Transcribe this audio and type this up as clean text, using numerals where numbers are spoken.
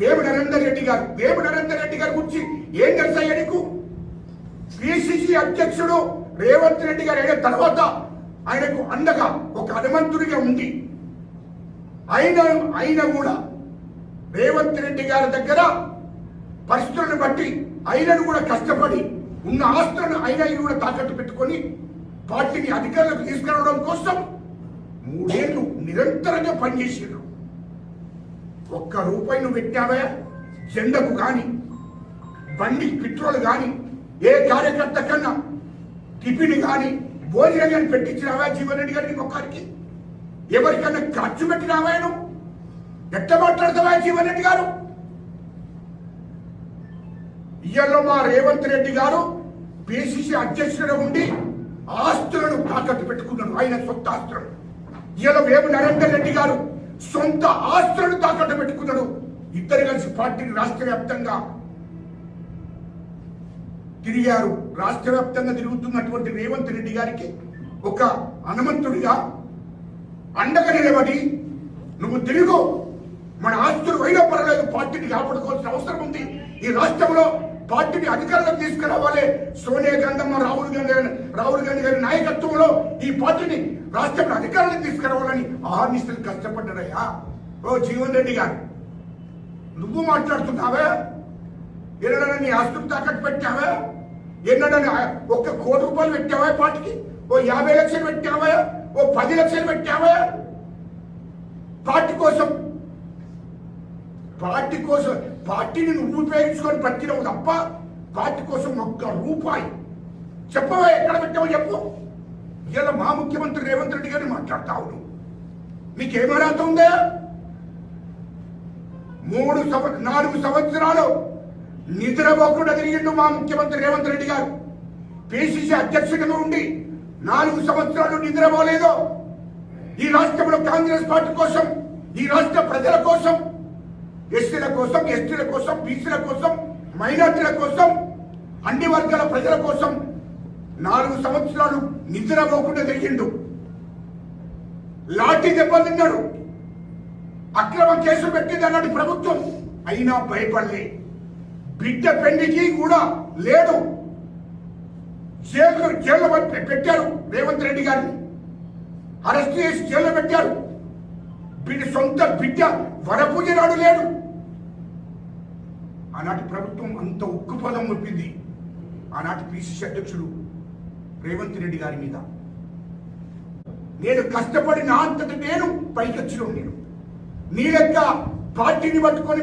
వేము నరేందర్ రెడ్డి గారి గురించి ఏం తెలుసయ్యా నీకు? పిసిసి అధ్యక్షుడు రేవంత్ రెడ్డి గారు అయిన తర్వాత ఆయనకు అండగా ఒక హనుమంతుడిగా ఉంది. అయినా కూడా రేవంత్ రెడ్డి గారి దగ్గర పరిస్థితులను బట్టి ఆయనను కూడా కష్టపడి ఉన్న ఆస్తులను ఆయన కూడా తాకట్టు పెట్టుకొని పార్టీని అధికారులకు తీసుకురావడం కోసం 3 ఏళ్ళు నిరంతరంగా పనిచేసారు. ఒక్క రూపాయి నువ్వు పెట్టావా? జెండకు కానీ, బండికి పెట్రోల్ కానీ, ఏ కార్యకర్త కన్నా టిఫిన్ కానీ, భోజనం కానీ పెట్టించినావా జీవన్ రెడ్డి గారికి? ఒక్కరికి ఎవరికన్నా ఖర్చు పెట్టినావా? నువ్వు ఎట్లా మాట్లాడతావా జీవన్ రెడ్డి గారు? ఇయ్యలో మా రేవంత్ రెడ్డి గారు పిసిసి అధ్యక్షుడు ఉండి ఆస్తులను తాకట్టు పెట్టుకున్నాడు, ఆయన సొంత ఆస్తులను. ఇయ్యలో వేము నరేందర్ రెడ్డి గారు సొంత ఆస్తులను తాకట్టు పెట్టుకున్నాడు. ఇద్దరు కలిసి పార్టీని రాష్ట్ర వ్యాప్తంగా తిరిగారు. రాష్ట్ర వ్యాప్తంగా తిరుగుతున్నటువంటి రేవంత్ రెడ్డి గారికి ఒక హనుమంతుడిగా అండగా నిలబడి నువ్వు తిరుగు, మన ఆస్తులు అయినా పర్వాలేదు, పార్టీని కాపాడుకోవాల్సిన అవసరం ఉంది. ఈ రాష్ట్రంలో పార్టీని అధికారంలోకి తీసుకురావాలి. సోనియా గాంధీ, రాహుల్ గాంధీ గారి నాయకత్వంలో ఈ పార్టీని రాష్ట్రంలో అధికారంలోకి తీసుకురావాలని ఆహర్నిశలు కష్టపడ్డారయ్యా. ఓ జీవన్ రెడ్డి గారు, నువ్వు మాట్లాడుతున్నావా? ఎన్నడన్నా నీ ఆస్తులు తాకట్టు పెట్టావా? ఎన్నడన్నా 1 కోటి రూపాయలు పెట్టావా పార్టీకి? ఓ 50 లక్షలు పెట్టావా? ఓ 10 లక్షలు పెట్టావా? పార్టీ కోసం పార్టీని నువ్వు ఉపయోగించుకొని పట్టినవు తప్ప పార్టీ కోసం 1 రూపాయి చెప్పవా? ఎక్కడ పెట్టావో చెప్పు. ఇలా మా ముఖ్యమంత్రి రేవంత్ రెడ్డి గారిని మాట్లాడతావు నువ్వు. నీకేమర్హత ఉందా? 4 సంవత్సరాలు నిద్రపోకుండా తిరిగిండు మా ముఖ్యమంత్రి రేవంత్ రెడ్డి గారు. పిసిసి అధ్యక్షుడిగా ఉండి 4 సంవత్సరాలు నిద్రపోలేదు. ఈ రాష్ట్రంలో కాంగ్రెస్ పార్టీ కోసం, ఈ రాష్ట్ర ప్రజల కోసం, ఎస్సీల కోసం, ఎస్టీల కోసం, బీసీల కోసం, మైనార్టీల కోసం, అన్ని వర్గాల ప్రజల కోసం 4 సంవత్సరాలు నిద్రపోకుండా తిరిగిండు. లాఠీ దెబ్బతిన్నాడు. అక్రమ కేసులు పెట్టింది అన్నట్టు ప్రభుత్వం, అయినా భయపడలే. బిడ్డ పెళ్లికి కూడా లేడు. జైల్లో పెట్టారు రేవంత్ రెడ్డి గారిని, అరెస్ట్ చేసి జైల్లో పెట్టారు. సొంత బిడ్డ వరపూజ నాడు లేడు. ఆనాటి ప్రభుత్వం అంత ఉక్కుపదం ఒప్పింది ఆనాటి పిసిసి అధ్యక్షుడు రేవంత్ రెడ్డి గారి మీద. నేను కష్టపడి నా అంతటి నేను పైకొచ్చిన నేను నీ లెక్క పార్టీని పట్టుకొని